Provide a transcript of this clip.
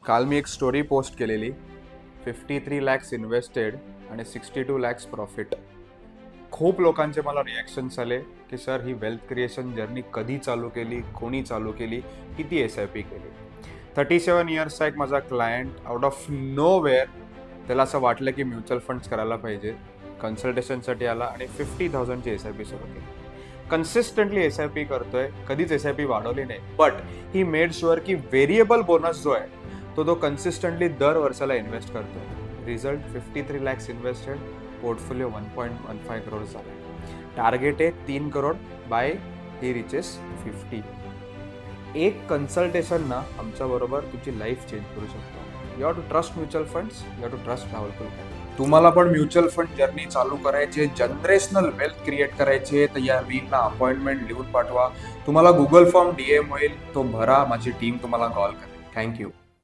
काल मी एक story post केलेली 53 लॅक्स इन्व्हेस्टेड आणि 62 लॅक्स प्रॉफिट. खूप लोकांचे मला रिॲक्शन्स आले की सर ही वेल्थ क्रिएशन जर्नी कधी चालू केली, कोणी चालू केली, किती SIP केली. 37 इयर्सचा एक माझा client out of know where त्याला असं वाटलं की म्युच्युअल फंड्स करायला पाहिजे. कन्सल्टेशनसाठी आला आणि 50,000ची SIP सुरू केली. कन्सिस्टंटली SIP करतोय, कधीच SIP वाढवली नाही, बट ही मेड शुअर की व्हेरिएबल बोनस जो आहे तो कन्सिस्टंटली दर वर्षाला इन्व्हेस्ट करतोय. Result 53 lakhs invested, portfolio 1.15 crore झाला. टार्गेट आहे 3 करोड बाय ही रिचेस 50. एक कन्सल्टेशन ना आमच्या बरोबर तुमची लाईफ चेंज करू शकतो. You have to trust mutual funds, you have to trust Rahul Kulkarni. तुम्हाला पण म्युच्युअल फंड जर्नी चालू करायचे, जनरेशनल वेल्थ क्रिएट करायचे, तर या रीलला अपॉइंटमेंट लिहून पाठवा. तुम्हाला गुगल फॉर्म DM होईल, तो भरा, माझी टीम तुम्हाला कॉल करेल. थँक्यू.